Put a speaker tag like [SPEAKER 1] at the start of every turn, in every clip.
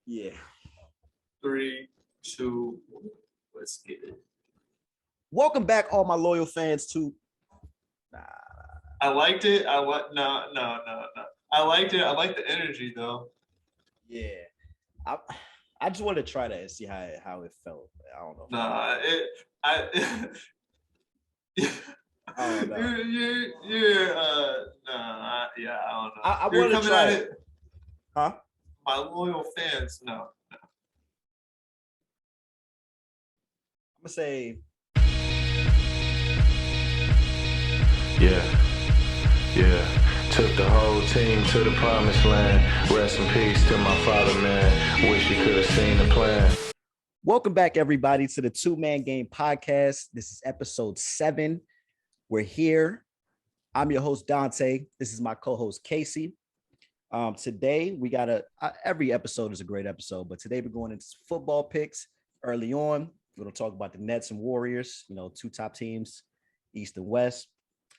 [SPEAKER 1] Yeah.
[SPEAKER 2] 3, 2, let's get it.
[SPEAKER 1] Welcome back, all my loyal fans, to.
[SPEAKER 2] I liked it. No. I liked it. I like the energy though.
[SPEAKER 1] Yeah. I just wanted to try that and see how it felt. I don't know.
[SPEAKER 2] Nah,
[SPEAKER 1] Oh no.
[SPEAKER 2] You're yeah, I don't know.
[SPEAKER 1] I
[SPEAKER 2] You're
[SPEAKER 1] wanted to
[SPEAKER 2] coming
[SPEAKER 1] try
[SPEAKER 2] at
[SPEAKER 1] it. Huh?
[SPEAKER 2] My loyal fans, no.
[SPEAKER 1] I'm gonna say.
[SPEAKER 3] Yeah. Took the whole team to the promised land. Rest in peace to my father, man. Wish you could have seen the plan.
[SPEAKER 1] Welcome back, everybody, to the Two Man Game podcast. This is episode 7. We're here. I'm your host, Dante. This is my co-host, Kc. Today, we got every episode is a great episode, but today we're going into football picks early on. We're going to talk about the Nets and Warriors, two top teams, East and West.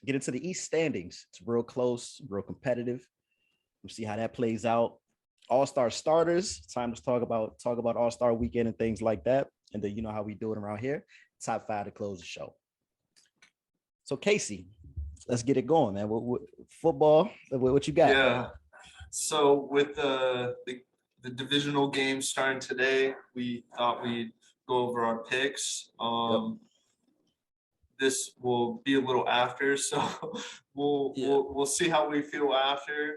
[SPEAKER 1] Get into the East standings. It's real close, real competitive. We'll see how that plays out. All-star starters. Time to talk about All-Star weekend and things like that. And then you know how we do it around here. Top 5 to close the show. So Kc, let's get it going, man. What football? What you got?
[SPEAKER 2] Yeah. So with the divisional game starting today, we thought we'd go over our picks. This will be a little after, so we'll see how we feel after.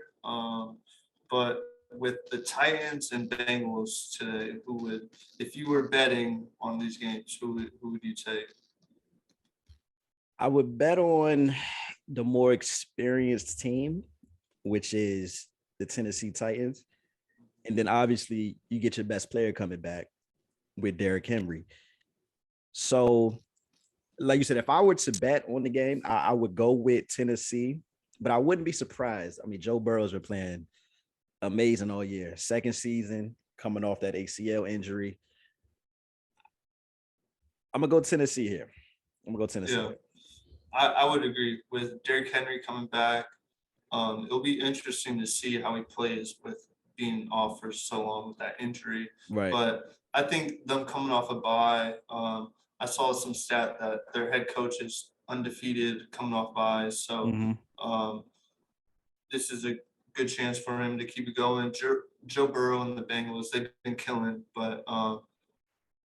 [SPEAKER 2] But with the Titans and Bengals today, if you were betting on these games, who would you take?
[SPEAKER 1] I would bet on the more experienced team, which is the Tennessee Titans. And then obviously you get your best player coming back with Derrick Henry. So like you said, if I were to bet on the game, I would go with Tennessee, but I wouldn't be surprised. I mean, Joe Burrow's been playing amazing all year. Second season, coming off that ACL injury. I'm going to go Tennessee here.
[SPEAKER 2] Yeah, I would agree with Derrick Henry coming back. It'll be interesting to see how he plays with being off for so long with that injury.
[SPEAKER 1] Right.
[SPEAKER 2] But I think them coming off a bye, I saw some stat that their head coach is undefeated coming off bye. So this is a good chance for him to keep it going. Joe Burrow and the Bengals, they've been killing. But I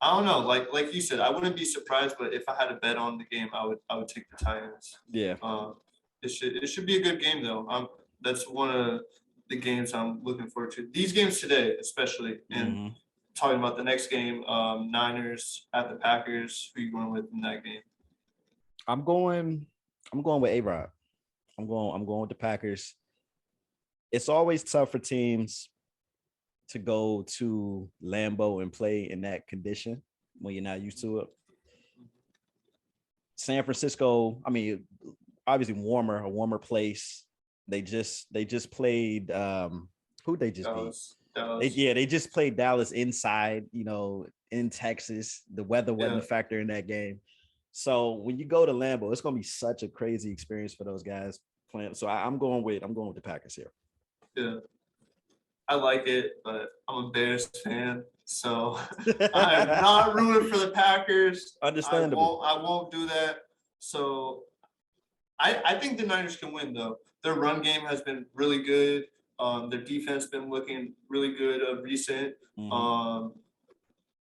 [SPEAKER 2] don't know. Like you said, I wouldn't be surprised. But if I had to bet on the game, I would take the Titans.
[SPEAKER 1] Yeah.
[SPEAKER 2] It should be a good game though. That's one of the games I'm looking forward to. These games today, especially, and talking about the next game, Niners at the Packers. Who are you going with in that game?
[SPEAKER 1] I'm going with A-Rod. I'm going with the Packers. It's always tough for teams to go to Lambeau and play in that condition when you're not used to it. San Francisco, I mean, obviously a warmer place. They just played who they just
[SPEAKER 2] Dallas.
[SPEAKER 1] beat. They just played Dallas inside, in Texas. The weather wasn't a factor in that game. So when you go to Lambeau, it's gonna be such a crazy experience for those guys playing. So I'm going with the Packers here.
[SPEAKER 2] Yeah. I like it, but I'm a Bears fan, so I'm not rooting for the Packers.
[SPEAKER 1] Understandable.
[SPEAKER 2] I won't do that. So I think the Niners can win though. Their run game has been really good. Their defense been looking really good of recent.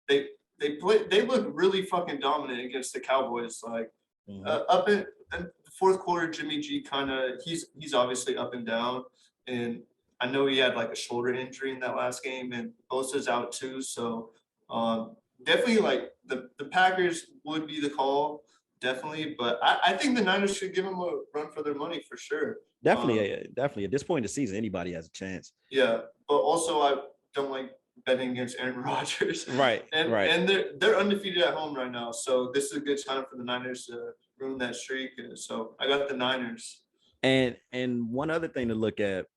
[SPEAKER 2] They look really fucking dominant against the Cowboys. Like up in the fourth quarter, Jimmy G he's obviously up and down, and I know he had like a shoulder injury in that last game, and Bosa's out too. So definitely like the Packers would be the call, definitely. But I think the Niners should give them a run for their money for sure.
[SPEAKER 1] Definitely. At this point in the season, anybody has a chance.
[SPEAKER 2] Yeah, but also I don't like betting against Aaron Rodgers.
[SPEAKER 1] Right.
[SPEAKER 2] And they're undefeated at home right now, so this is a good time for the Niners to ruin that streak. So I got the Niners.
[SPEAKER 1] And one other thing to look at.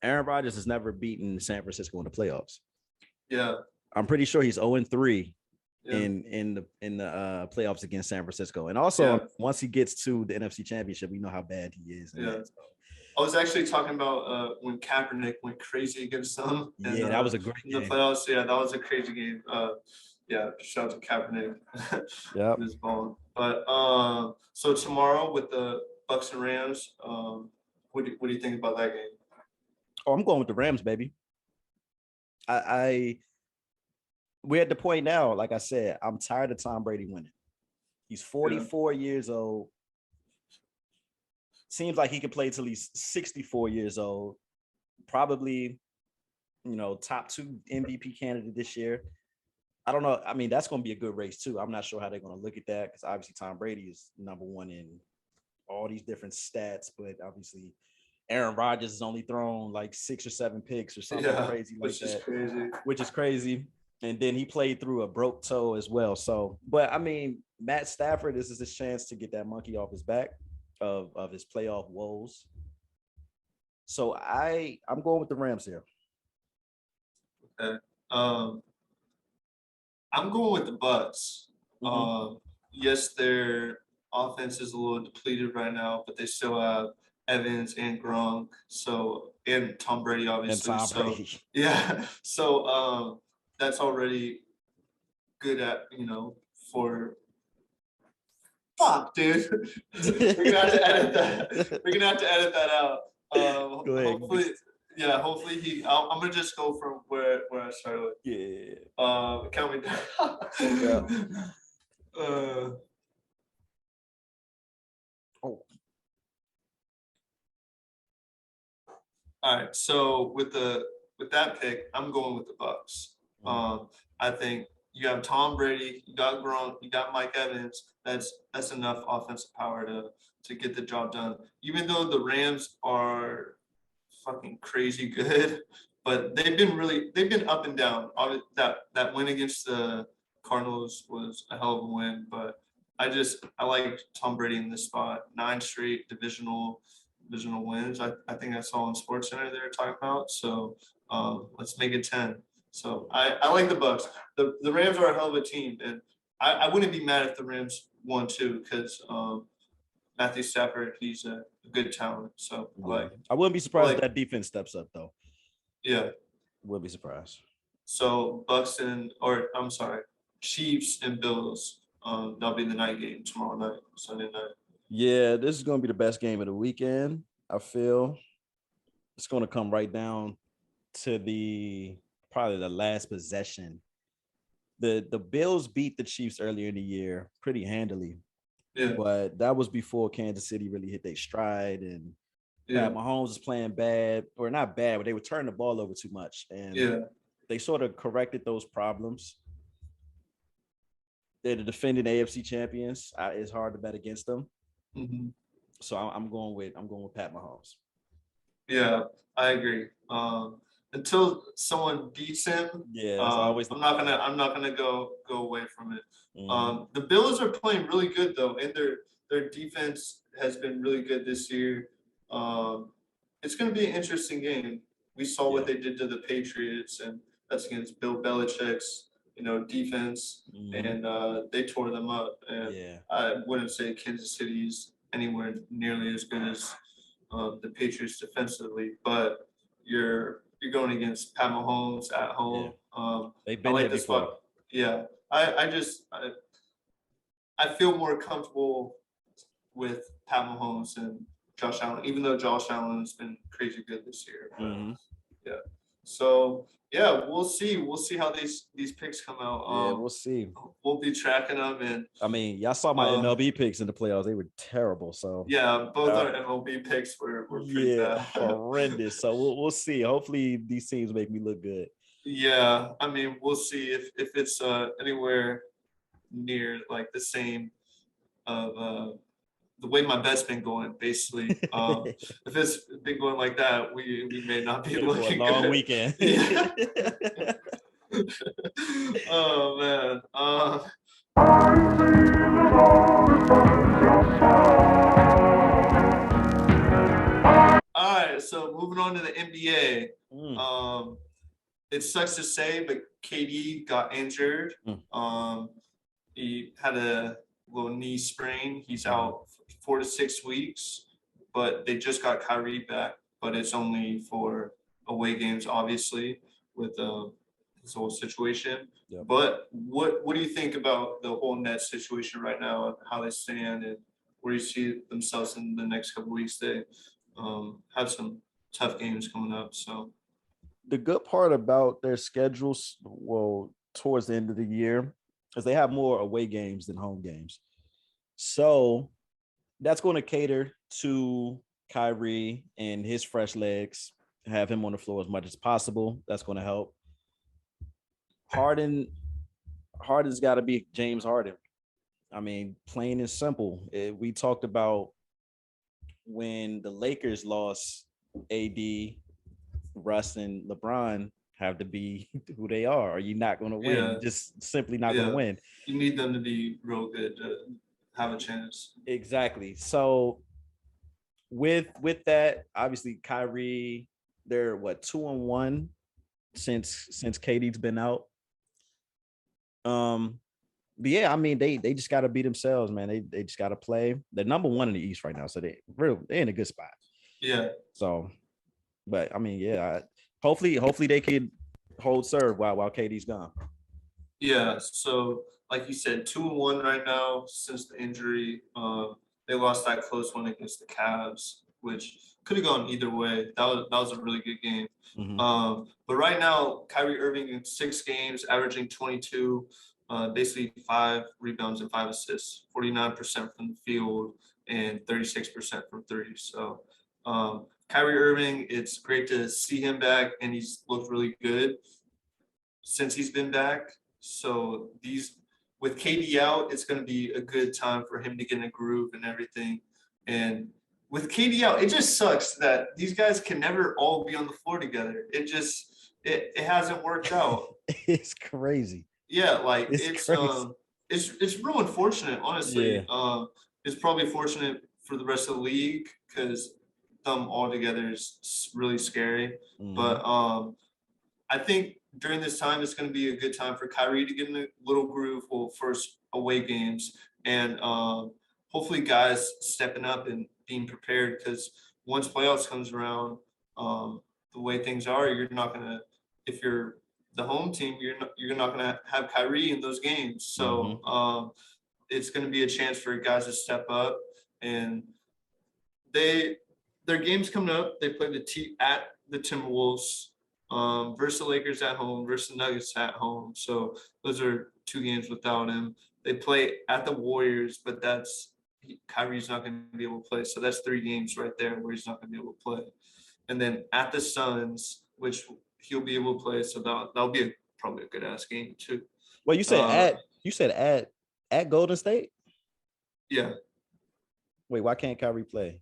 [SPEAKER 1] Aaron Rodgers has never beaten San Francisco in the playoffs.
[SPEAKER 2] Yeah.
[SPEAKER 1] I'm pretty sure he's 0-3 in the playoffs against San Francisco. And also once he gets to the NFC Championship, we know how bad he is.
[SPEAKER 2] I was actually talking about when Kaepernick went crazy against them. And,
[SPEAKER 1] Yeah, that was a great
[SPEAKER 2] in the
[SPEAKER 1] game.
[SPEAKER 2] playoffs. Yeah, that was a crazy game. Yeah, shout out to Kaepernick.
[SPEAKER 1] Yep.
[SPEAKER 2] This ball. But so tomorrow with the Bucks and Rams, what do you think about that game?
[SPEAKER 1] Oh, I'm going with the Rams, baby. We're at the point now, like I said, I'm tired of Tom Brady winning. He's 44 years old. Seems like he can play till he's 64 years old. Probably, top 2 MVP candidate this year. I don't know. I mean, that's going to be a good race too. I'm not sure how they're going to look at that because obviously Tom Brady is number 1 in all these different stats, but obviously Aaron Rodgers has only thrown like 6 or 7 picks or something crazy like that. Which is crazy. And then he played through a broke toe as well. So, but I mean, Matt Stafford, this is his chance to get that monkey off his back of his playoff woes. So I'm going with the Rams here.
[SPEAKER 2] Okay. I'm going with the Bucks. Mm-hmm. Yes, their offense is a little depleted right now, but they still have Evans and Gronk, and Tom Brady, obviously.
[SPEAKER 1] And Tom Brady.
[SPEAKER 2] Yeah. So that's already good at, for fuck, dude. We're gonna have to edit that. We're gonna have to edit that out.
[SPEAKER 1] Go ahead.
[SPEAKER 2] Hopefully I'm gonna just go from where I started.
[SPEAKER 1] Yeah.
[SPEAKER 2] Count me down. Yeah. All right. So with that pick, I'm going with the Bucks. I think you have Tom Brady, you got Gronk, you got Mike Evans. That's enough offensive power to get the job done. Even though the Rams are fucking crazy good, but they've been up and down. That win against the Cardinals was a hell of a win, but I like Tom Brady in this spot. 9 straight divisional wins. I think I saw on SportsCenter they were talking about. So let's make it 10. So I like the Bucks. The Rams are a hell of a team, and I wouldn't be mad if the Rams won too, because Matthew Stafford, he's a good talent. So
[SPEAKER 1] I wouldn't be surprised if that defense steps up though.
[SPEAKER 2] Yeah.
[SPEAKER 1] Wouldn't be surprised.
[SPEAKER 2] So Chiefs and Bills. That'll be the night game tomorrow night, Sunday night.
[SPEAKER 1] Yeah, this is gonna be the best game of the weekend. I feel it's gonna come right down to probably the last possession. The Bills beat the Chiefs earlier in the year pretty handily.
[SPEAKER 2] Yeah.
[SPEAKER 1] But that was before Kansas City really hit their stride, and Mahomes was playing bad, or not bad, but they were turning the ball over too much. And they sort of corrected those problems. They're the defending AFC champions. It's hard to bet against them.
[SPEAKER 2] Mm-hmm.
[SPEAKER 1] So I'm going with Pat Mahomes.
[SPEAKER 2] Yeah, I agree. Until someone beats him, I'm not gonna go away from it. Mm-hmm. The Bills are playing really good though, and their defense has been really good this year. It's gonna be an interesting game. We saw what they did to the Patriots, and that's against Bill Belichick's defense, and they tore them up. And I wouldn't say Kansas City's anywhere nearly as good as the Patriots defensively, but you're going against Pat Mahomes at home.
[SPEAKER 1] They've been here before.
[SPEAKER 2] Yeah, I feel more comfortable with Pat Mahomes and Josh Allen, even though Josh Allen has been crazy good this year.
[SPEAKER 1] Mm-hmm.
[SPEAKER 2] Yeah. So we'll see. We'll see how these picks come out.
[SPEAKER 1] We'll see.
[SPEAKER 2] We'll be tracking them, and
[SPEAKER 1] I mean, y'all saw my MLB picks in the playoffs; they were terrible. So
[SPEAKER 2] both our MLB picks were pretty bad.
[SPEAKER 1] Horrendous. So we'll see. Hopefully, these teams make me look good.
[SPEAKER 2] Yeah, I mean, we'll see if it's anywhere near like the same of the way my bet's been going, basically. If it's been going like that, we may not be looking
[SPEAKER 1] a long
[SPEAKER 2] good.
[SPEAKER 1] Weekend.
[SPEAKER 2] Yeah. Oh man. All right, so moving on to the NBA. It sucks to say, but KD got injured. He had a little knee sprain. He's out 4 to 6 weeks. but they just got Kyrie back, but it's only for away games, obviously, with this whole situation.
[SPEAKER 1] Yep.
[SPEAKER 2] But what do you think about the whole Nets situation right now, and how they stand, and where you see themselves in the next couple of weeks? They have some tough games coming up. So
[SPEAKER 1] The good part about their schedules, well, towards the end of the year, is they have more away games than home games. So that's going to cater to Kyrie and his fresh legs, have him on the floor as much as possible. That's going to help. Harden's got to be James Harden. I mean, plain and simple. We talked about when the Lakers lost AD, Russ, and LeBron have to be who they are, or you're not going to win.
[SPEAKER 2] Yeah.
[SPEAKER 1] Just simply not going to win.
[SPEAKER 2] You need them to be real good to have a chance.
[SPEAKER 1] Exactly. So with that, obviously Kyrie, they're 2-1 since KD's been out. But yeah, I mean they just got to be themselves, man. They just got to play. They're number 1 in the East right now, so they're in a good spot.
[SPEAKER 2] Yeah.
[SPEAKER 1] So, but I mean, yeah, hopefully they could hold serve while KD's gone.
[SPEAKER 2] Yeah. So like you said, 2-1 right now since the injury. They lost that close one against the Cavs, which could have gone either way. That was a really good game.
[SPEAKER 1] Mm-hmm.
[SPEAKER 2] But right now, Kyrie Irving in 6 games, averaging 22, basically 5 rebounds and 5 assists, 49% from the field and 36% from 3. So Kyrie Irving, it's great to see him back, and he's looked really good since he's been back. So with KD out, it's going to be a good time for him to get in a groove and everything. And with KD out, it just sucks that these guys can never all be on the floor together. It hasn't worked out.
[SPEAKER 1] It's crazy.
[SPEAKER 2] Yeah, like
[SPEAKER 1] it's
[SPEAKER 2] real unfortunate, honestly.
[SPEAKER 1] Yeah.
[SPEAKER 2] It's probably fortunate for the rest of the league because them all together is really scary.
[SPEAKER 1] Mm-hmm.
[SPEAKER 2] But I think during this time, it's going to be a good time for Kyrie to get in a little groove for first away games, and hopefully guys stepping up and being prepared, because once playoffs comes around, the way things are, you're not going to, if you're the home team, you're not going to have Kyrie in those games. So it's going to be a chance for guys to step up, and their games coming up. They play at the Timberwolves, versus the Lakers at home, versus the Nuggets at home. So those are 2 games without him. They play at the Warriors, but Kyrie's not going to be able to play. So that's 3 games right there where he's not going to be able to play. And then at the Suns, which he'll be able to play. So that'll be probably a good ass game too.
[SPEAKER 1] Well, you said at Golden State?
[SPEAKER 2] Yeah.
[SPEAKER 1] Wait, why can't Kyrie play?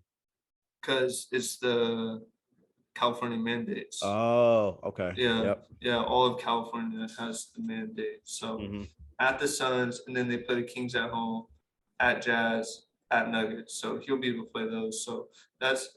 [SPEAKER 2] Because it's the California mandates.
[SPEAKER 1] Oh, okay.
[SPEAKER 2] Yeah.
[SPEAKER 1] Yep.
[SPEAKER 2] Yeah. All of California has the mandate. So at the Suns, and then they play the Kings at home, at Jazz, at Nuggets. So he'll be able to play those. So those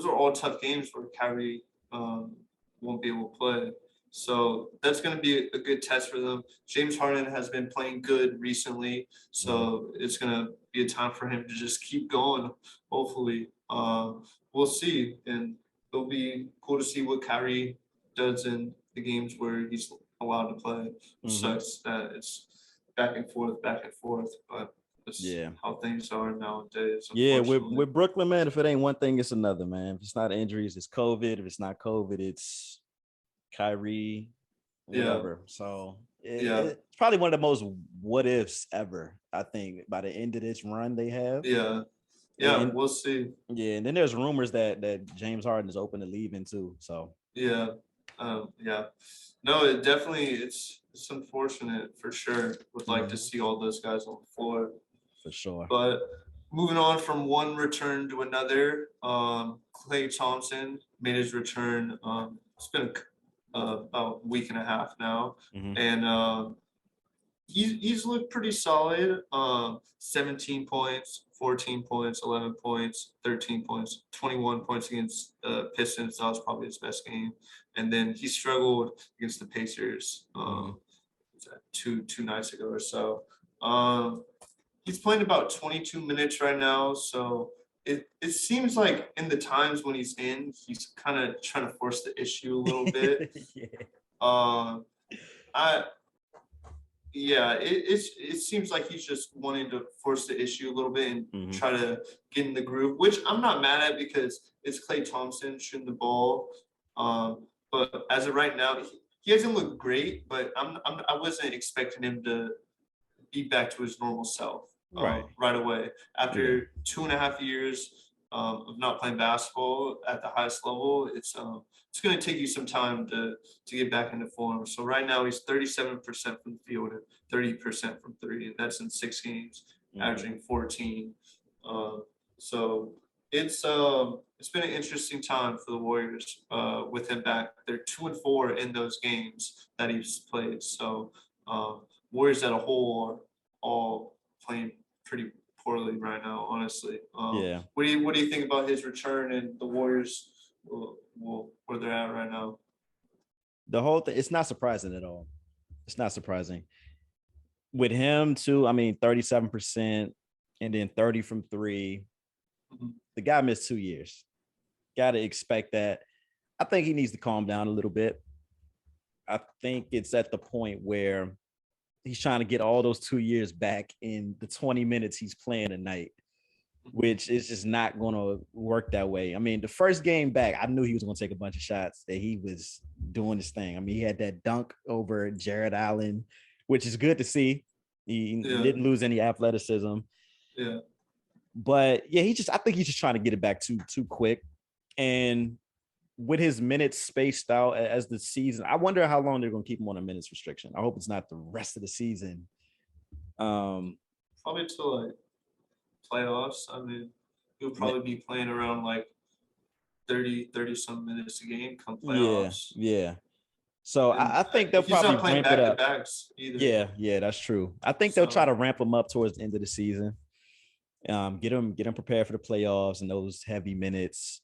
[SPEAKER 2] are all tough games where Kyrie won't be able to play. So that's going to be a good test for them. James Harden has been playing good recently, so it's going to be a time for him to just keep going. Hopefully, we'll see, and it'll be cool to see what Kyrie does in the games where he's allowed to play. Sucks that it's back and forth, but that's how things are nowadays.
[SPEAKER 1] Yeah, with Brooklyn, man, if it ain't one thing, it's another, man. If it's not injuries, it's COVID. If it's not COVID, it's Kyrie, whatever. Yeah. So it's probably one of the most what ifs ever, I think, by the end of this run they have.
[SPEAKER 2] Yeah, we'll see.
[SPEAKER 1] Yeah, and then there's rumors that James Harden is open to leaving too. So
[SPEAKER 2] no, it definitely it's unfortunate for sure. Would like to see all those guys on the floor
[SPEAKER 1] for sure.
[SPEAKER 2] But moving on from one return to another, Klay Thompson made his return. It's been about a week and a half now, and he's looked pretty solid. 17 points, 14 points, 11 points, 13 points, 21 points against Pistons. That was probably his best game. And then he struggled against the Pacers two nights ago or so. He's playing about 22 minutes right now, so it seems like in the times when he's in, he's kind of trying to force the issue a little bit.
[SPEAKER 1] Yeah.
[SPEAKER 2] I it seems like he's just wanting to force the issue a little bit and try to get in the groove, which I'm not mad at because it's Klay Thompson shooting the ball. But as of right now, he hasn't looked great, but I wasn't expecting him to be back to his normal self right away after 2.5 years of not playing basketball at the highest level. It's going to take you some time to get back into form. So right now he's 37% from the field and 30% from three, and that's in 6 games, averaging 14. So it's been an interesting time for the Warriors with him back. They're 2-4 in those games that he's played. So Warriors as a whole are all playing pretty poorly right now, honestly. What do you think about his return and the Warriors where they're at right now?
[SPEAKER 1] The whole thing, it's not surprising at all. It's not surprising. With him too, I mean, 37% and then 30 from three. The guy missed 2 years. Got to expect that. I think he needs to calm down a little bit. I think it's at the point where he's trying to get all those 2 years back in the 20 minutes he's playing a night, which is just not going to work that way. I mean, the first game back, I knew he was going to take a bunch of shots, that he was doing his thing. I mean, he had that dunk over Jared Allen, which is good to see. He didn't lose any athleticism.
[SPEAKER 2] Yeah.
[SPEAKER 1] But yeah, I think he's just trying to get it back too quick. And with his minutes spaced out as the season, I wonder how long they're going to keep him on a minutes restriction. I hope it's not the rest of the season.
[SPEAKER 2] Probably till like playoffs. I mean, he'll probably be playing around like 30 some minutes a game come playoffs.
[SPEAKER 1] Yeah. So I think they'll probably ramp it up.
[SPEAKER 2] Either.
[SPEAKER 1] Yeah, that's true. I think they'll try to ramp him up towards the end of the season. Get him prepared for the playoffs and those heavy minutes.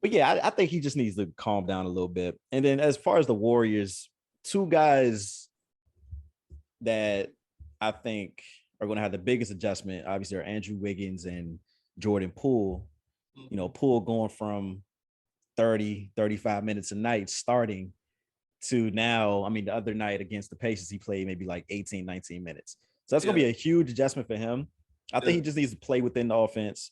[SPEAKER 1] But yeah, I think he just needs to calm down a little bit. And then as far as the Warriors, 2 guys that I think are going to have the biggest adjustment, obviously, are Andrew Wiggins and Jordan Poole. You know, Poole going from 30, 35 minutes a night starting to now, I mean, the other night against the Pacers, he played maybe like 18, 19 minutes. So that's going to be a huge adjustment for him. I think he just needs to play within the offense.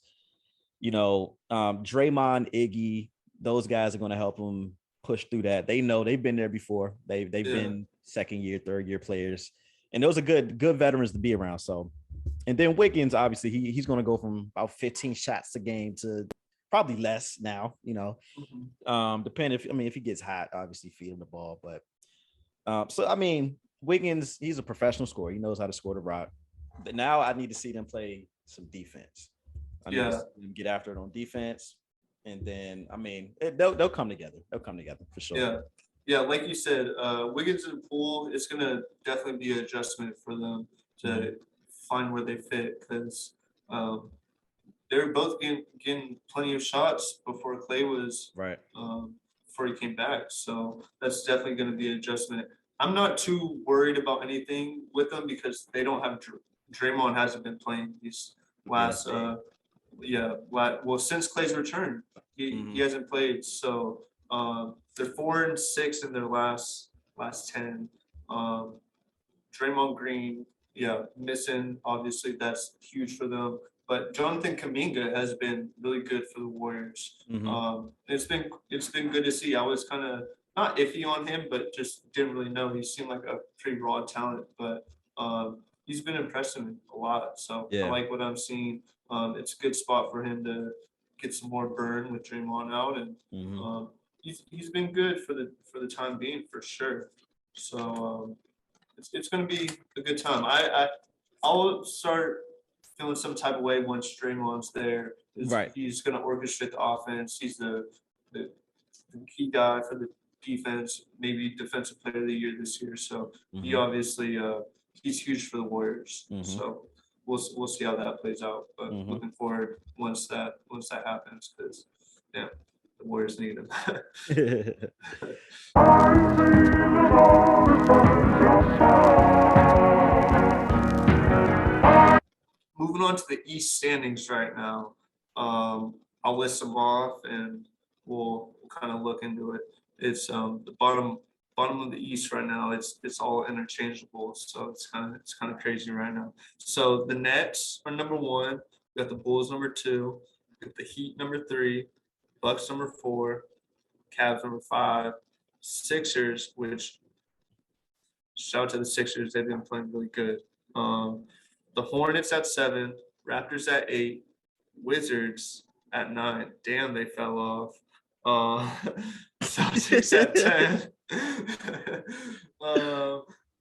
[SPEAKER 1] You know, Draymond, Iggy, those guys are going to help him push through that. They know they've been there before. They've been second year, third year players, and those are good veterans to be around. So, and then Wiggins, obviously, he's going to go from about 15 shots a game to probably less now. You know, depending if he gets hot, obviously feed him the ball. But so I mean, Wiggins, he's a professional scorer. He knows how to score the rock. But now I need to see them play some defense. I need to see them get after it on defense, and then I mean they'll come together. They'll come together for sure.
[SPEAKER 2] Yeah. Like you said, Wiggins and Poole, it's gonna definitely be an adjustment for them to find where they fit because they're both getting plenty of shots before Klay was before he came back. So that's definitely going to be an adjustment. I'm not too worried about anything with them because they don't have Draymond hasn't been playing these last since Klay's return he hasn't played. So they're 4-6 in their last 10. Draymond Green missing, obviously that's huge for them, but Jonathan Kuminga has been really good for the Warriors. It's been good to see. I was kind of not iffy on him, but just didn't really know. He seemed like a pretty raw talent, but he's been impressing a lot. So I like what I'm seeing. It's a good spot for him to get some more burn with Draymond out, and he's been good for the time being for sure. So it's going to be a good time. I'll start feeling some type of way once Draymond's there. He's going to orchestrate the offense. He's the key guy for the defense, maybe defensive player of the year this year. So he obviously he's huge for the Warriors. So we'll see how that plays out. But looking forward once that happens, because the Warriors need him. Moving on to the East standings right now. I'll list them off and we'll kind of look into it. It's the bottom of the East right now. It's all interchangeable, so it's kind of crazy right now. So the Nets are number one. We got the Bulls number two. We got the Heat number three. Bucks number four. Cavs number five. Sixers, which shout out to the Sixers, they've been playing really good. The Hornets at 7, Raptors at 8, Wizards at 9. Damn, they fell off. Celtics at 10.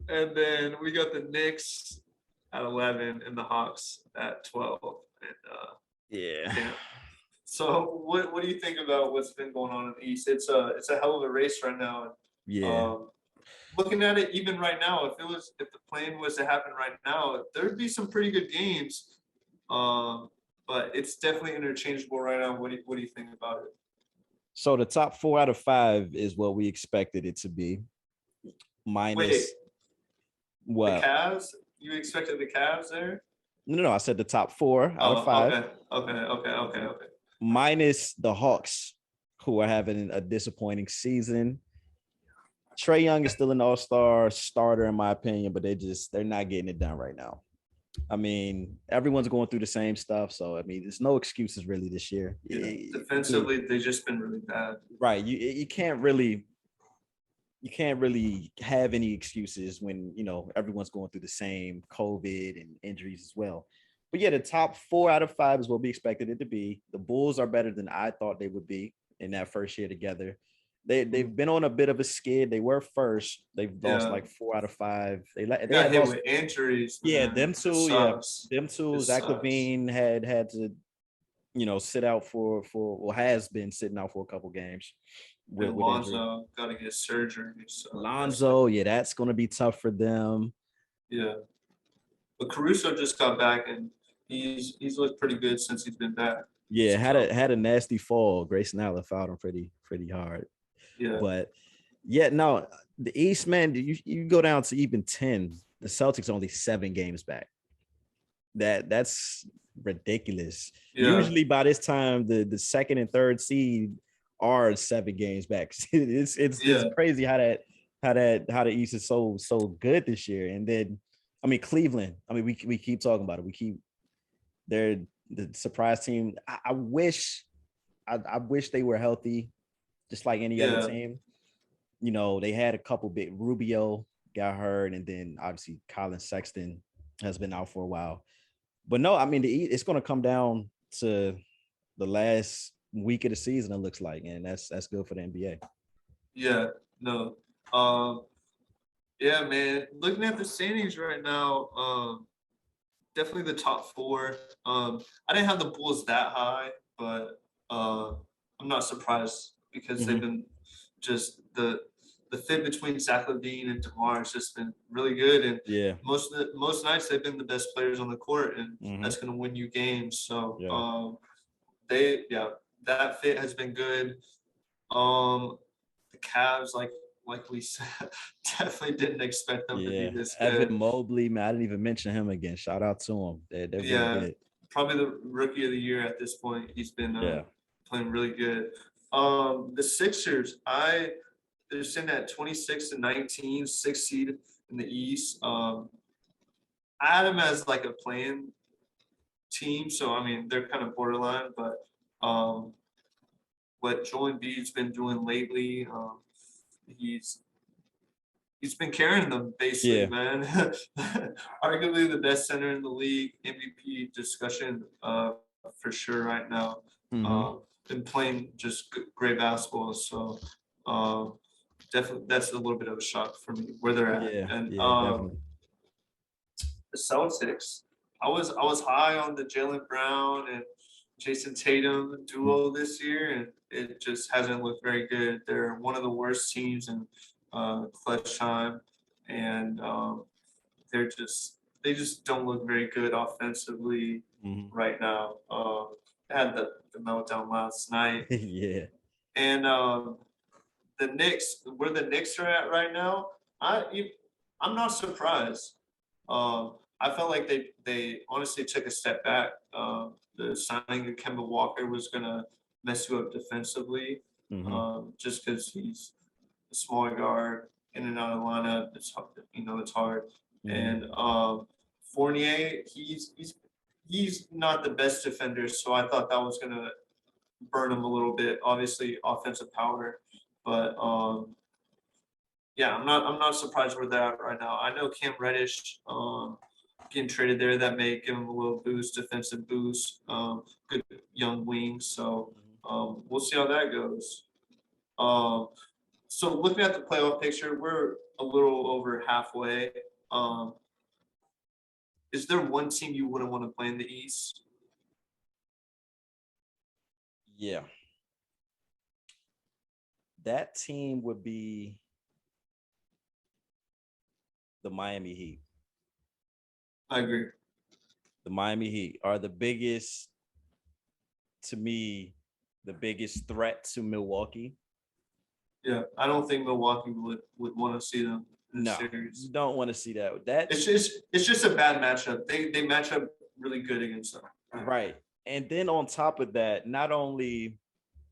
[SPEAKER 2] And then we got the Knicks at 11 and the Hawks at 12. And
[SPEAKER 1] Yeah.
[SPEAKER 2] damn. So what do you think about what's been going on in the East? It's a hell of a race right now.
[SPEAKER 1] Yeah.
[SPEAKER 2] Looking at it, even right now, if the play-in was to happen right now, there'd be some pretty good games. But it's definitely interchangeable right now. What do you think about it?
[SPEAKER 1] So the top 4 out of 5 is what we expected it to be. Minus
[SPEAKER 2] Wait,
[SPEAKER 1] what?
[SPEAKER 2] the Cavs? You expected the Cavs there?
[SPEAKER 1] No, I said the top 4 out of 5.
[SPEAKER 2] Okay.
[SPEAKER 1] Minus the Hawks, who are having a disappointing season. Trae Young is still an all-star starter, in my opinion, but they're not getting it done right now. I mean, everyone's going through the same stuff. So, I mean, there's no excuses really this year.
[SPEAKER 2] Yeah, defensively, they've just been really bad.
[SPEAKER 1] Right. You can't really have any excuses when, everyone's going through the same COVID and injuries as well. But yeah, the top 4 out of 5 is what we expected it to be. The Bulls are better than I thought they would be in that first year together. They've been on a bit of a skid. They were first. They've lost like 4 out of 5. They
[SPEAKER 2] got hit with injuries.
[SPEAKER 1] Yeah,
[SPEAKER 2] man.
[SPEAKER 1] them two. Yeah, them two. Zach LaVine had to, sit out has been sitting out for a couple games.
[SPEAKER 2] With Lonzo got to get surgery. So
[SPEAKER 1] Lonzo, that's going to be tough for them.
[SPEAKER 2] Yeah, but Caruso just got back and he's looked pretty good since he's been back.
[SPEAKER 1] Yeah, had a nasty fall. Grayson Allen fouled him pretty hard.
[SPEAKER 2] Yeah.
[SPEAKER 1] But no, the East, man, you go down to even 10. The Celtics are only 7 games back. That's ridiculous.
[SPEAKER 2] Yeah.
[SPEAKER 1] Usually by this time, the second and third seed are 7 games back. It's crazy how the East is so good this year. And then, I mean, Cleveland. I mean, we keep talking about it. They're the surprise team. I wish they were healthy, just like any other team. They had a couple big. Rubio got hurt, and then obviously Colin Sexton has been out for a while. But no, I mean, it's going to come down to the last week of the season. It looks like, and that's good for the NBA.
[SPEAKER 2] Yeah. No. Yeah, man. Looking at the standings right now, definitely the top 4. I didn't have the Bulls that high, but I'm not surprised because they've been just the fit between Zach LaVine and DeMar has just been really good. And most nights they've been the best players on the court, and that's going to win you games. So that fit has been good. The Cavs, like we said, definitely didn't expect them to be this good.
[SPEAKER 1] Evan Mobley, man, I didn't even mention him again. Shout out to him. They're really good.
[SPEAKER 2] Probably the rookie of the year at this point. He's been playing really good. The Sixers, they're sitting at 26-19, 6th seed in the East. I had them as like a playing team, so I mean they're kind of borderline. But what Joel Embiid's been doing lately, he's been carrying them basically, man. Arguably the best center in the league, MVP discussion for sure right now. Been playing just great basketball, so definitely that's a little bit of a shock for me where they're at.
[SPEAKER 1] Definitely.
[SPEAKER 2] The Celtics, I was high on the Jaylen Brown and Jason Tatum duo this year, and it just hasn't looked very good. They're one of the worst teams in clutch time, and they just don't look very good offensively right now. They had the meltdown last night. And the Knicks, where the Knicks are at right now, I'm not surprised. I I felt like they honestly took a step back. The signing of Kemba Walker was gonna mess you up defensively, just because he's a smaller guard in and out of the lineup. It's it's hard. And Fournier, he's not the best defender, so I thought that was gonna burn him a little bit. Obviously, offensive power, but yeah, I'm not surprised where they're at right now. I know Cam Reddish getting traded there, that may give him a little boost, defensive boost. Good young wing, so we'll see how that goes. So looking at the playoff picture, we're a little over halfway. Is there one team you wouldn't want to play in the East?
[SPEAKER 1] Yeah. That team would be the Miami Heat.
[SPEAKER 2] I agree.
[SPEAKER 1] The Miami Heat are the biggest, to me, the biggest threat to Milwaukee.
[SPEAKER 2] Yeah, I don't think Milwaukee would want to see them in the series.
[SPEAKER 1] You don't want to see that.
[SPEAKER 2] It's just a bad matchup. They match up really good against them.
[SPEAKER 1] Right. And then on top of that, not only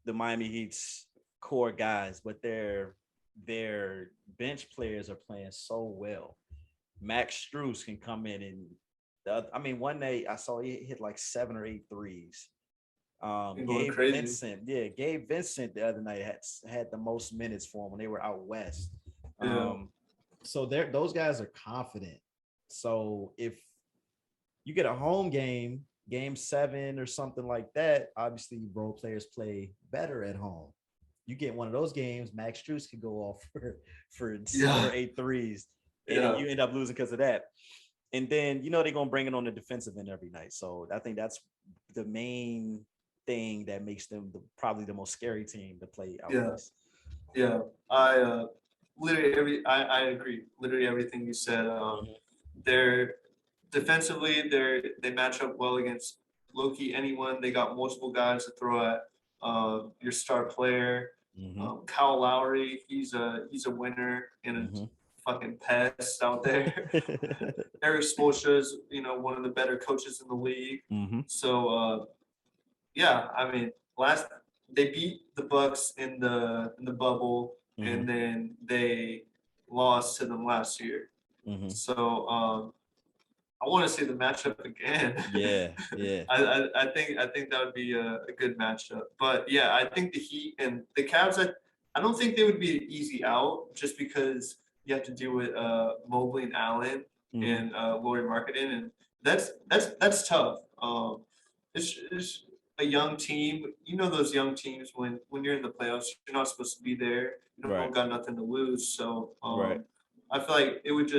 [SPEAKER 1] the Miami Heat's core guys, but their bench players are playing so well. Max Strus can come in and one day I saw he hit like 7 or 8 threes. Gabe Vincent the other night had the most minutes for him when they were out west. So those guys are confident. So if you get a home game 7 or something like that, obviously role players play better at home. You get one of those games, Max Strus could go off for 7 or 8 threes, and you end up losing because of that. And then they're gonna bring it on the defensive end every night. So I think that's the main thing that makes them probably the most scary team to play out west.
[SPEAKER 2] Yeah, I agree. Literally everything you said. They're defensively, they match up well against low-key anyone. They got multiple guys to throw at your star player. Kyle Lowry, he's a winner and a fucking pest out there. Eric Spoelstra is one of the better coaches in the league. So yeah, I mean, they beat the Bucks in the bubble, and then they lost to them last year. So I want to see the matchup again. Yeah. I think that would be a good matchup. But yeah, I think the Heat and the Cavs, I don't think they would be an easy out, just because you have to deal with Mobley and Allen and Lauri Markkanen, and that's tough. It's a young team. Those young teams, when you're in the playoffs, you're not supposed to be there. You don't got nothing to lose. So I feel like it would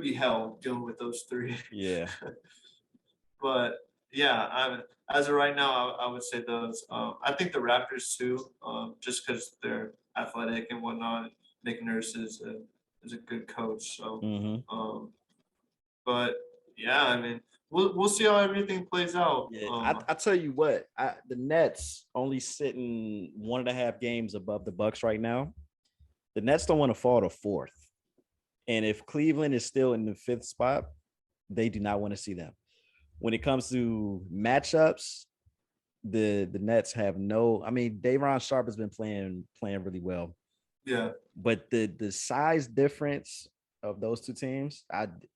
[SPEAKER 2] be hell dealing with those three.
[SPEAKER 1] Yeah.
[SPEAKER 2] But yeah, as of right now, I would say those. I think the Raptors too, just because they're athletic and whatnot. Nick Nurse is a good coach. So, but yeah, I mean, we'll see how everything plays out.
[SPEAKER 1] Yeah, I tell you what, the Nets only sitting 1.5 games above the Bucks right now. The Nets don't want to fall to 4th. And if Cleveland is still in the 5th spot, they do not want to see them. When it comes to matchups, the Nets have Day'Ron Sharpe has been playing really well.
[SPEAKER 2] Yeah.
[SPEAKER 1] But the size difference of those two teams,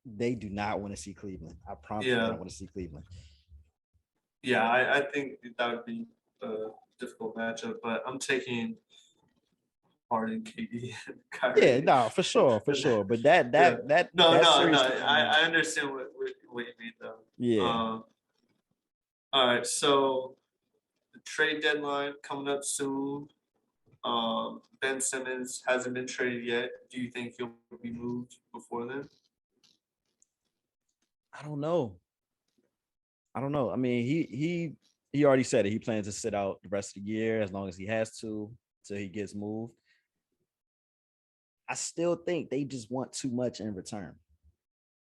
[SPEAKER 1] they do not want to see Cleveland. I promise you, I don't want to see Cleveland.
[SPEAKER 2] Yeah, I think that would be a difficult matchup, but I'm taking Harden, KD, and Kyrie.
[SPEAKER 1] Yeah, no, for sure. But that
[SPEAKER 2] no. I understand what you mean though.
[SPEAKER 1] Yeah.
[SPEAKER 2] All right, so the trade deadline coming up soon. Ben Simmons hasn't been traded yet. Do you think he'll be moved before then?
[SPEAKER 1] I don't know. I mean, he already said it. He plans to sit out the rest of the year as long as he has to till he gets moved. I still think they just want too much in return.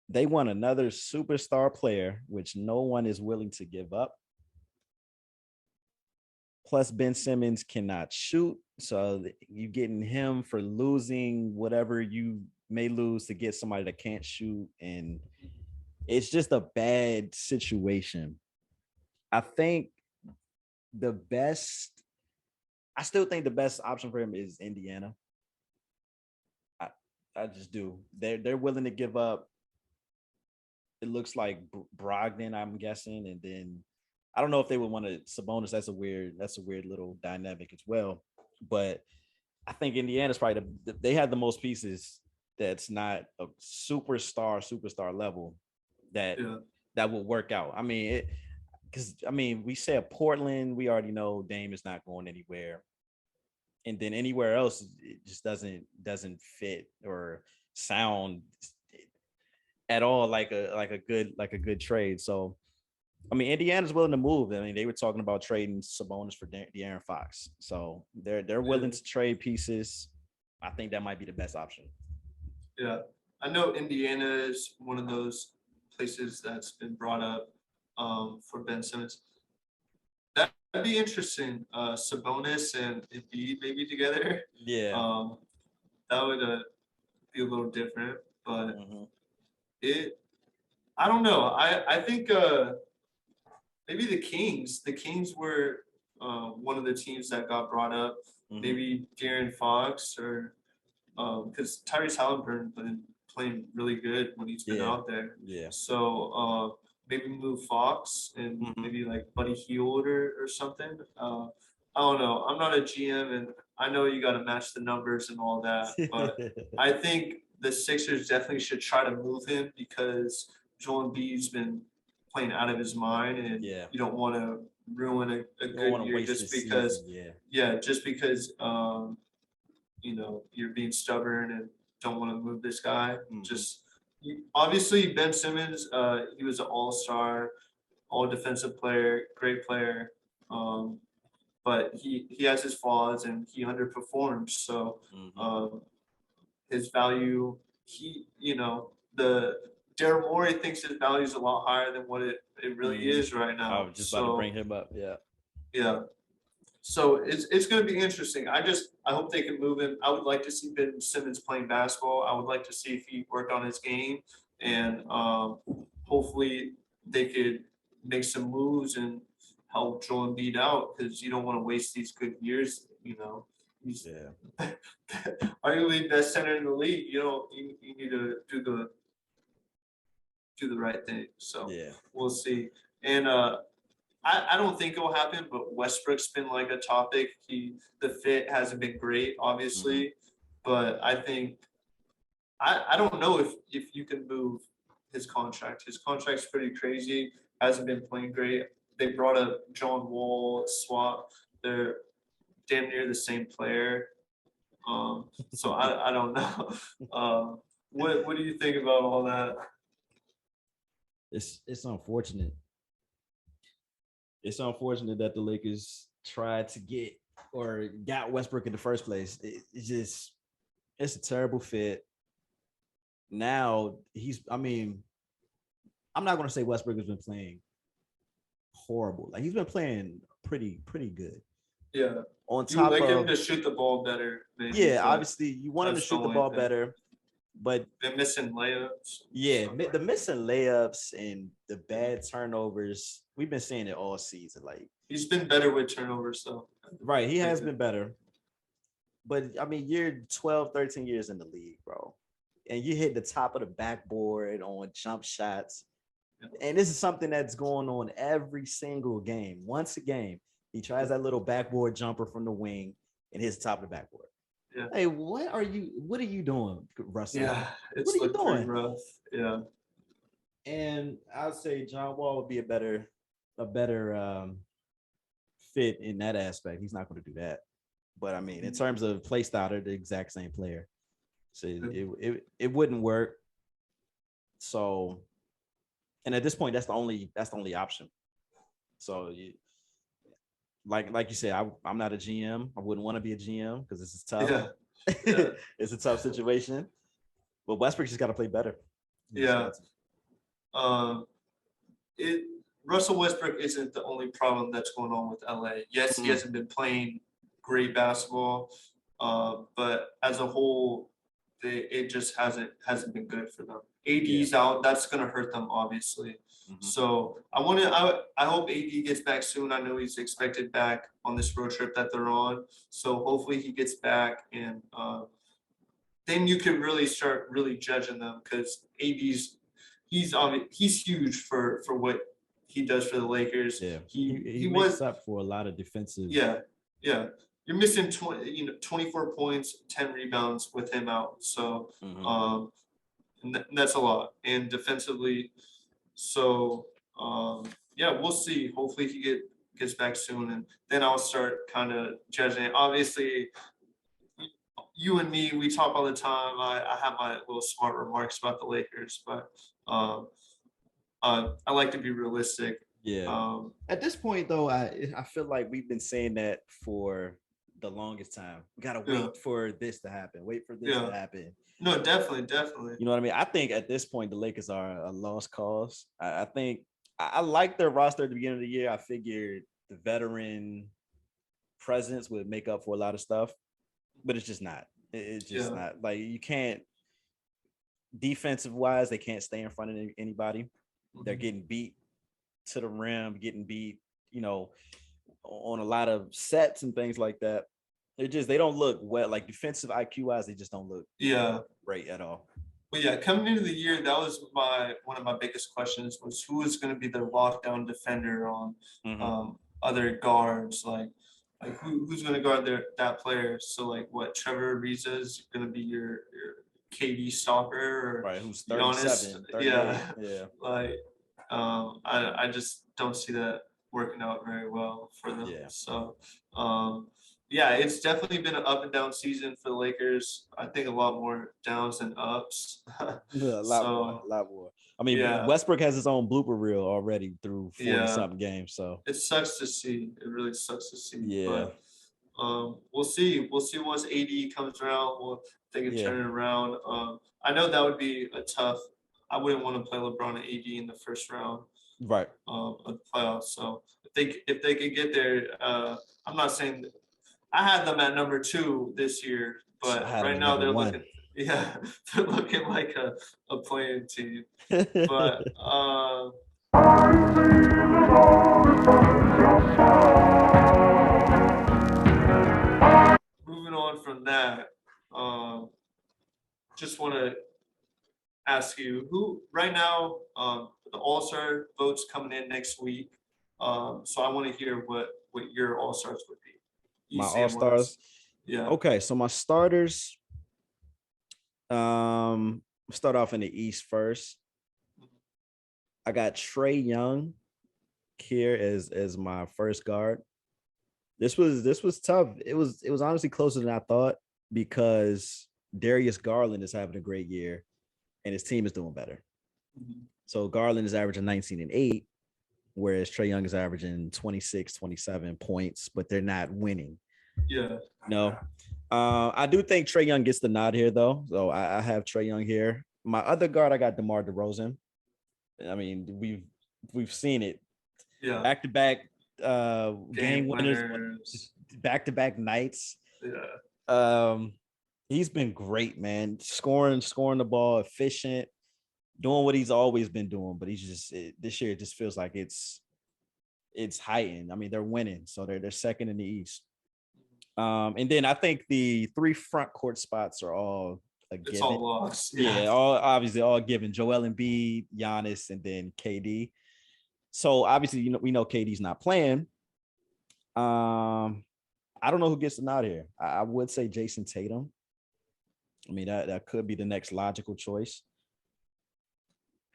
[SPEAKER 1] They want another superstar player, which no one is willing to give up. Plus, Ben Simmons cannot shoot. So you're getting him for losing whatever you may lose to get somebody that can't shoot. And it's just a bad situation. I think I still think the best option for him is Indiana. I just do. They're willing to give up. It looks like Brogdon, I'm guessing, and then I don't know if they would want to Sabonis. That's a weird little dynamic as well. But I think Indiana's probably they have the most pieces that's not a superstar level that will work out. I mean, we said Portland, we already know Dame is not going anywhere. And then anywhere else, it just doesn't fit or sound at all like a good trade. So, I mean, Indiana's willing to move. I mean, they were talking about trading Sabonis for De'Aaron Fox. So they're willing to trade pieces. I think that might be the best option.
[SPEAKER 2] Yeah, I know Indiana is one of those places that's been brought up for Ben Simmons. That'd be interesting. Sabonis and Embiid maybe together.
[SPEAKER 1] Yeah.
[SPEAKER 2] That would be a little different, but I don't know. I think maybe the Kings. The Kings were one of the teams that got brought up. Maybe De'Aaron Fox or because Tyrese Halliburton been playing really good when he's been out there.
[SPEAKER 1] Yeah.
[SPEAKER 2] So maybe move Fox and maybe like Buddy Hield or something. I don't know. I'm not a GM, and I know you got to match the numbers and all that, but I think the Sixers definitely should try to move him because Joel Embiid's been playing out of his mind, and you don't want to ruin a good year just because. Just because you're being stubborn and don't want to move this guy. Obviously Ben Simmons, he was an all-star, all defensive player, great player. But he has his flaws and he underperforms. So his value, the Daryl Morey thinks his value is a lot higher than what it really is right now.
[SPEAKER 1] I was just about to bring him up. Yeah.
[SPEAKER 2] Yeah. So it's going to be interesting. I hope they can move him. I would like to see Ben Simmons playing basketball. I would like to see if he worked on his game, and hopefully they could make some moves and help Joel Embiid out because you don't want to waste these good years. He's arguably best center in the league. You need to do the right thing. So we'll see. And I don't think it will happen, but Westbrook's been like a topic. The fit hasn't been great, obviously, but I think I don't know if you can move his contract. His contract's pretty crazy. Hasn't been playing great. They brought up John Wall swap. They're damn near the same player. So I don't know. What do you think about all that?
[SPEAKER 1] It's unfortunate. It's unfortunate that the Lakers tried to get or got Westbrook in the first place. It's a terrible fit. Now I'm not going to say Westbrook has been playing horrible. Like he's been playing pretty good.
[SPEAKER 2] Yeah.
[SPEAKER 1] On top
[SPEAKER 2] you like
[SPEAKER 1] of
[SPEAKER 2] him to shoot the ball better.
[SPEAKER 1] Maybe, obviously you want him to shoot the ball better. But
[SPEAKER 2] they're missing layups.
[SPEAKER 1] Yeah, the missing layups and the bad turnovers. We've been seeing it all season. Like
[SPEAKER 2] he's been better with turnovers, though.
[SPEAKER 1] Right, he has been better. But I mean, you're 12, 13 years in the league, bro, and you hit the top of the backboard on jump shots. And this is something that's going on every single game. Once a game, he tries that little backboard jumper from the wing and hits the top of the backboard.
[SPEAKER 2] Yeah.
[SPEAKER 1] Hey, what are you doing, Russell?
[SPEAKER 2] Yeah,
[SPEAKER 1] what are you doing?
[SPEAKER 2] Rough. Yeah.
[SPEAKER 1] And I'd say John Wall would be a better fit in that aspect. He's not going to do that. But I mean, in terms of play style, they're the exact same player. So it wouldn't work. So, and at this point, that's the only option. So like you said, I'm not a GM. I wouldn't want to be a GM because this is tough. Yeah. It's a tough situation. But Westbrook just got to play better.
[SPEAKER 2] Russell Westbrook isn't the only problem that's going on with LA. Yes, he hasn't been playing great basketball, but as a whole, it just hasn't been good for them. AD's out. That's gonna hurt them, obviously. So I hope AD gets back soon. I know he's expected back on this road trip that they're on. So hopefully he gets back, and then you can really start really judging them, because he's huge for what he does for the Lakers.
[SPEAKER 1] Yeah,
[SPEAKER 2] he
[SPEAKER 1] makes
[SPEAKER 2] was
[SPEAKER 1] up for a lot of defensive.
[SPEAKER 2] Yeah. You're missing 24 points, 10 rebounds with him out. So and that's a lot. And defensively, so we'll see. Hopefully he gets back soon, and then I'll start kind of judging it. Obviously, you and me, we talk all the time. I have my little smart remarks about the Lakers, but I like to be realistic.
[SPEAKER 1] Yeah. At this point, though, I feel like we've been saying that for the longest time. We gotta wait for this to happen. Wait for this to happen.
[SPEAKER 2] No, definitely.
[SPEAKER 1] You know what I mean? I think at this point the Lakers are a lost cause. I think I like their roster at the beginning of the year. I figured the veteran presence would make up for a lot of stuff, but it's just not. It's just not. Like, you can't, defensive wise, they can't stay in front of anybody. They're getting beat to the rim, getting beat, on a lot of sets and things like that. They don't look well. Like, defensive IQ wise, they just don't look great at all.
[SPEAKER 2] But coming into the year, that was one of my biggest questions, was who is going to be the lockdown defender on other guards, like who's going to guard that player. So like, what, Trevor Ariza is going to be your KD stopper, or
[SPEAKER 1] who's 37, 38.
[SPEAKER 2] Like I just don't see that working out very well for them. So it's definitely been an up and down season for the Lakers. I think a lot more downs than ups.
[SPEAKER 1] A lot more. I mean, Westbrook has his own blooper reel already through 40-something games. So
[SPEAKER 2] it sucks to see. It really sucks to see.
[SPEAKER 1] Yeah.
[SPEAKER 2] But we'll see. We'll see once AD comes around. They can turn it around. I know that would be a tough. I wouldn't want to play LeBron and AD in the first round.
[SPEAKER 1] Right.
[SPEAKER 2] Of the playoffs. So if they could get there, I'm not saying I had them at number 2 this year, but right now they're looking like a playing team. But moving on from that, just want to ask you, who right now, the All-Star votes coming in next week. So I want to hear what your All-Stars would be.
[SPEAKER 1] My All-Stars.
[SPEAKER 2] Yeah.
[SPEAKER 1] Okay, so my starters. Start off in the East first. I got Trae Young here as my first guard. This was tough. It was honestly closer than I thought, because Darius Garland is having a great year and his team is doing better. So Garland is averaging 19 and 8, whereas Trae Young is averaging 26, 27 points, but they're not winning.
[SPEAKER 2] Yeah.
[SPEAKER 1] No. I do think Trae Young gets the nod here, though. So I have Trae Young here. My other guard, I got DeMar DeRozan. I mean, we've seen it.
[SPEAKER 2] Yeah.
[SPEAKER 1] Back-to-back game winners, back-to-back nights.
[SPEAKER 2] Yeah.
[SPEAKER 1] He's been great, man. Scoring the ball, efficient, doing what he's always been doing. But he's just this year, it just feels like it's heightened. I mean, they're winning, so they're second in the East. And then I think the 3 front court spots are all a given.
[SPEAKER 2] It's all lost.
[SPEAKER 1] Yeah, obviously all given. Joel Embiid, Giannis, and then KD. So obviously, we know KD's not playing. I don't know who gets the nod here. I would say Jason Tatum. I mean, that could be the next logical choice.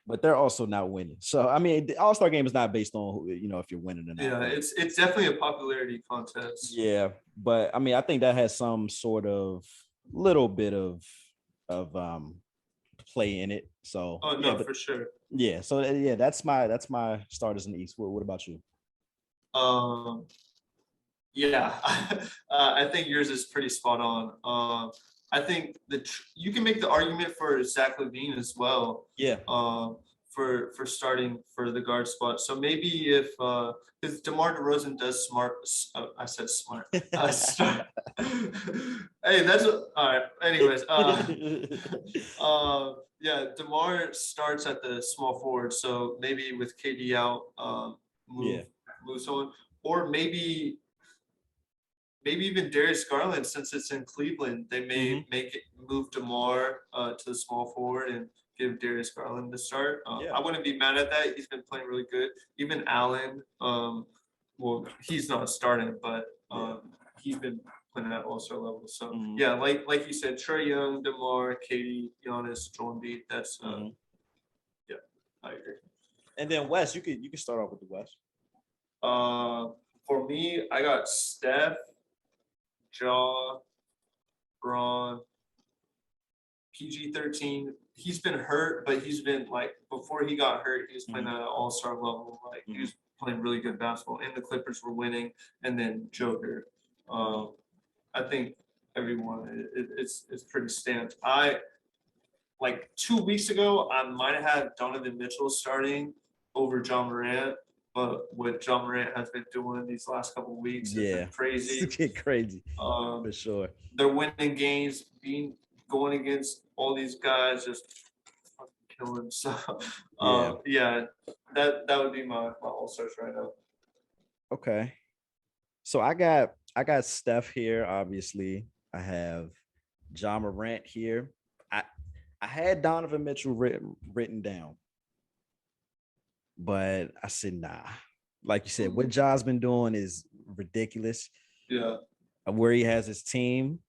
[SPEAKER 1] But they're also not winning. So, I mean, the All-Star game is not based on, if you're winning or not.
[SPEAKER 2] Yeah, it's definitely a popularity contest.
[SPEAKER 1] Yeah, but, I mean, I think that has some sort of little bit of play in it. So,
[SPEAKER 2] for sure.
[SPEAKER 1] Yeah, so, that's my starters in the East. What about you?
[SPEAKER 2] I think yours is pretty spot on. I think you can make the argument for Zach LaVine as well.
[SPEAKER 1] Yeah.
[SPEAKER 2] for starting for the guard spot. So maybe if because DeMar DeRozan does I said smart. Start. Hey, that's all right. Anyways, yeah, DeMar starts at the small forward. So maybe with KD out, move someone, or maybe even Darius Garland, since it's in Cleveland, they may move DeMar to the small forward and give Darius Garland the start. I wouldn't be mad at that. He's been playing really good. Even Allen, well, he's not starting, but he's been playing at all-star level. So yeah, like you said, Trae Young, DeMar, KD, Giannis, Joel Embiid. That's yeah, I agree.
[SPEAKER 1] And then West, you could start off with the West.
[SPEAKER 2] For me, I got Steph, Ja, Braun, PG-13. He's been hurt, but he's been like before he got hurt, he was playing at an all-star level. Like he was playing really good basketball, and the Clippers were winning. And then Joker. I think everyone it's pretty stamped. Like 2 weeks ago, I might have had Donovan Mitchell starting over John Morant. But what John Morant has been doing these last couple of weeks has been crazy.
[SPEAKER 1] It's getting crazy for sure.
[SPEAKER 2] They're winning games, going against all these guys, just fucking killing. So yeah, that would be my all-stars right now.
[SPEAKER 1] Okay, so I got Steph here. Obviously, I have John Morant here. I had Donovan Mitchell written down. But I said, nah. Like you said, what Ja's been doing is ridiculous.
[SPEAKER 2] Yeah.
[SPEAKER 1] Where he has his team.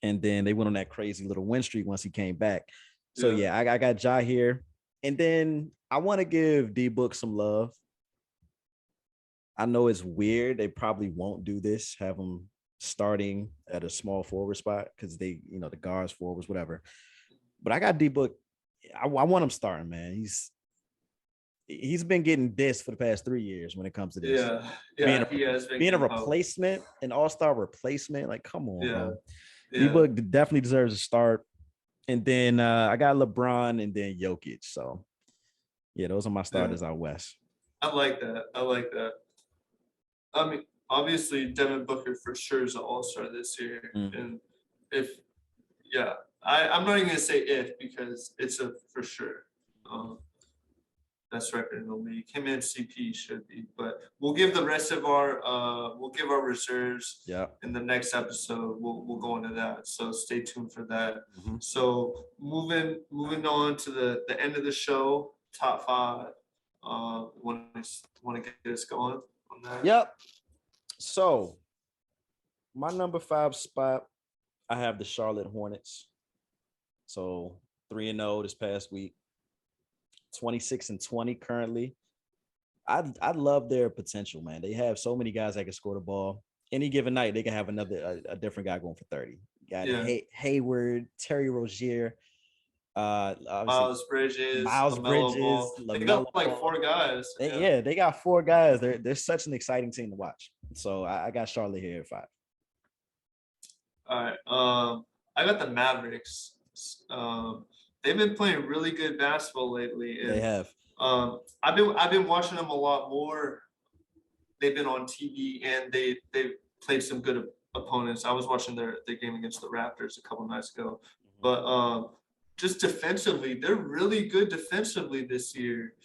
[SPEAKER 1] And then they went on that crazy little win streak once he came back. So, yeah, I got Ja here. And then I want to give D-Book some love. I know it's weird. They probably won't do this, have him starting at a small forward spot because they, the guards, forwards, whatever. But I got D-Book. I want him starting, man. He's been getting dissed for the past 3 years when it comes to this.
[SPEAKER 2] Yeah,
[SPEAKER 1] being a replacement, an all-star replacement. Like, come on, bro.
[SPEAKER 2] Yeah.
[SPEAKER 1] D-Book definitely deserves a start. And then I got LeBron and then Jokic. So, yeah, those are my starters out west.
[SPEAKER 2] I like that. I mean, obviously, Devin Booker for sure is an all-star this year. And I'm not even going to say if because it's a for sure. Best record in the league. Him and CP should be, but we'll give the rest of our reserves.
[SPEAKER 1] Yeah.
[SPEAKER 2] In the next episode, we'll go into that. So stay tuned for that. So moving on to the end of the show, top five. Want to get us going on that?
[SPEAKER 1] Yep. So my number 5 spot, I have the Charlotte Hornets. So 3-0 this past week. 26-20 currently. I love their potential, man. They have so many guys that can score the ball. Any given night, they can have a different guy going for 30. Got Hayward, Terry Rozier,
[SPEAKER 2] Miles Bridges,
[SPEAKER 1] LaMelo
[SPEAKER 2] they got like 4 guys.
[SPEAKER 1] They got 4 guys. They're such an exciting team to watch. So I got Charlotte here at 5.
[SPEAKER 2] All right. I got the Mavericks. They've been playing really good basketball lately. And,
[SPEAKER 1] they have.
[SPEAKER 2] I've been watching them a lot more. They've been on TV and they've played some good opponents. I was watching their game against the Raptors a couple nights ago. But just defensively, they're really good defensively this year.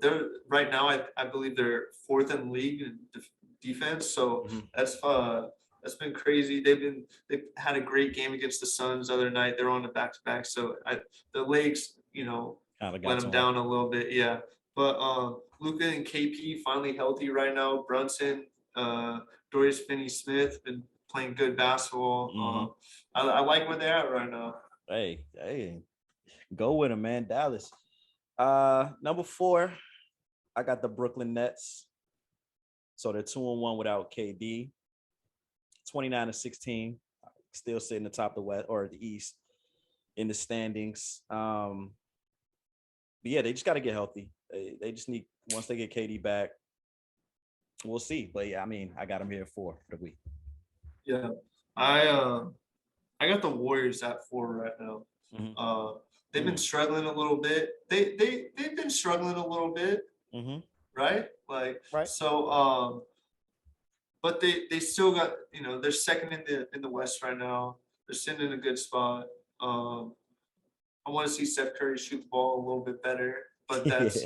[SPEAKER 2] They're right now, I believe they're 4th in league in defense. So that's been crazy. They've had a great game against the Suns the other night. They're on the back-to-back. So the Lakes, let them down a little bit. Yeah. But Luka and KP finally healthy right now. Brunson, Dorius Finney-Smith been playing good basketball. I like where they're at right now.
[SPEAKER 1] Hey, go with them, man. Dallas. Number 4, I got the Brooklyn Nets. So they're 2-1 without KD. 29-16, still sitting atop the West or the East in the standings. But yeah, they just got to get healthy. They just need, once they get KD back, we'll see. But yeah, I mean, I got them here at 4 for the week.
[SPEAKER 2] Yeah, I got the Warriors at 4 right now. They've been struggling a little bit. They've been struggling a little bit, right? Like
[SPEAKER 1] Right.
[SPEAKER 2] so. But they still got, they're second in the West right now. They're sitting in a good spot. I want to see Steph Curry shoot the ball a little bit better, but that's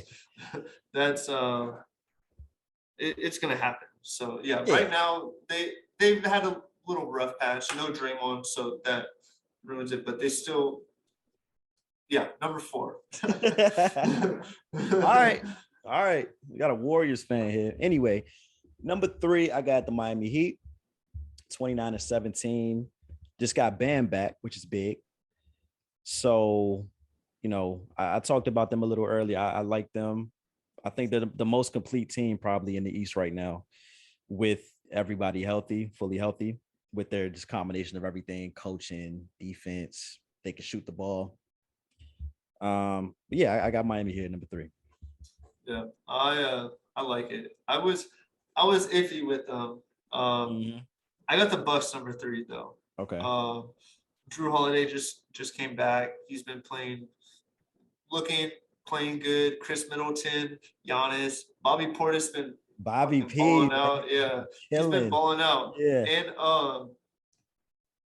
[SPEAKER 2] it's gonna happen. So right now they've had a little rough patch. No Draymond, so that ruins it. But they still, number 4.
[SPEAKER 1] All right. We got a Warriors fan here. Anyway, number 3, I got the Miami Heat, 29-17. Just got Bam back, which is big. So, I talked about them a little earlier. I like them. I think they're the most complete team probably in the East right now, with everybody healthy, fully healthy, with their just combination of everything, coaching, defense. They can shoot the ball. But I got Miami here, number 3.
[SPEAKER 2] Yeah, I like it. I was iffy with them. I got the Bucks number 3 though.
[SPEAKER 1] Okay.
[SPEAKER 2] Drew Holiday just came back. He's been playing good. Chris Middleton, Giannis, Bobby Portis been balling out. Yeah, he's been balling out.
[SPEAKER 1] Yeah,
[SPEAKER 2] and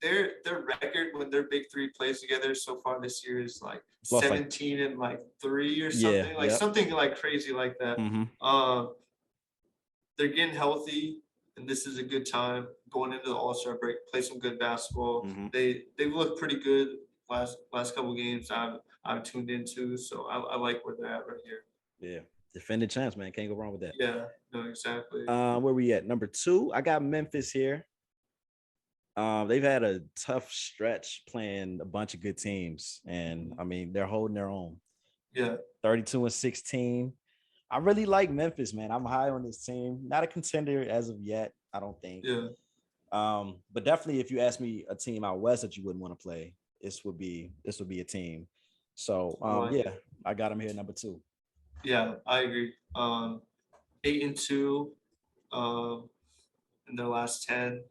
[SPEAKER 2] their record when their big 3 plays together so far this year is like 17 and like 3 or something, something like crazy like that. They're getting healthy, and this is a good time going into the All-Star break. Play some good basketball. They've looked pretty good last couple games I've tuned into, so I like where they're at right here.
[SPEAKER 1] Yeah, defending champs, man, can't go wrong with that.
[SPEAKER 2] Yeah, no, exactly.
[SPEAKER 1] Where we at? Number 2, I got Memphis here. They've had a tough stretch playing a bunch of good teams, and I mean they're holding their own.
[SPEAKER 2] Yeah,
[SPEAKER 1] 32-16. I really like Memphis, man. I'm high on this team. Not a contender as of yet, I don't think.
[SPEAKER 2] Yeah.
[SPEAKER 1] But definitely, if you ask me a team out west that you wouldn't want to play, this would be a team. So I got them here number 2.
[SPEAKER 2] Yeah, I agree. 8-2 in their last 10.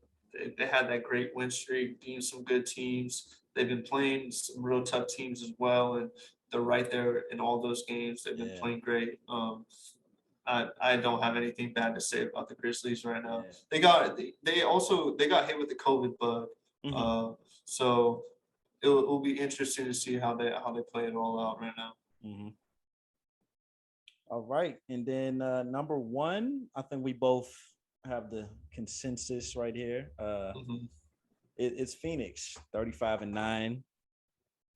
[SPEAKER 2] They had that great win streak, beating some good teams. They've been playing some real tough teams as well, and they're right there in all those games. They've been playing great. I don't have anything bad to say about the Grizzlies right now.
[SPEAKER 1] Yeah.
[SPEAKER 2] They got hit with the COVID bug, so it will be interesting to see how they play it all out right now.
[SPEAKER 1] All right, and then number 1, I think we both have the consensus right here. It's Phoenix, 35-9.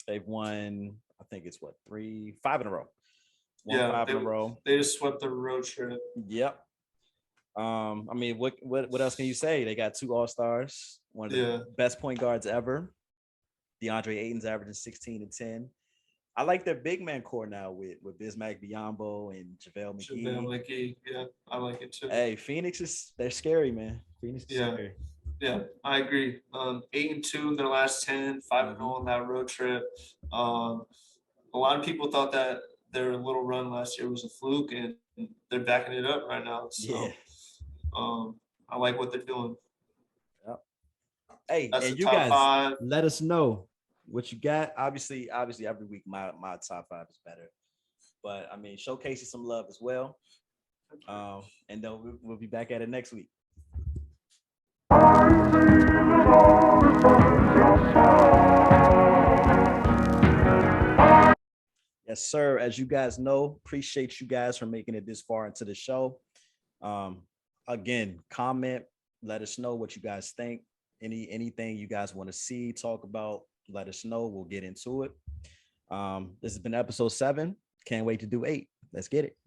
[SPEAKER 1] They've won, I think it's 5 in a row. 5 in a row.
[SPEAKER 2] They just swept the road trip.
[SPEAKER 1] Yep. I mean, what else can you say? They got 2 All-Stars, one of the best point guards ever. DeAndre Ayton's averaging 16 and 10. I like their big man core now with Bismack Biyombo and JaVale McGee.
[SPEAKER 2] JaVale McGee, yeah, I like it too.
[SPEAKER 1] Hey, they're scary, man. Phoenix is scary.
[SPEAKER 2] Yeah, I agree. 8-2 in their last 10, 5-0 on that road trip. A lot of people thought that their little run last year was a fluke, and they're backing it up right now. So, I like what they're doing.
[SPEAKER 1] Yep. Hey,
[SPEAKER 2] that's
[SPEAKER 1] and you guys 5. Let us know what you got. Obviously, every week my top 5 is better, but I mean, showcasing some love as well. And then we'll be back at it next week. Yes, sir. As you guys know, appreciate you guys for making it this far into the show. Again, comment, let us know what you guys think. Anything you guys want to see, talk about, let us know. We'll get into it. This has been episode 7. Can't wait to do 8. Let's get it.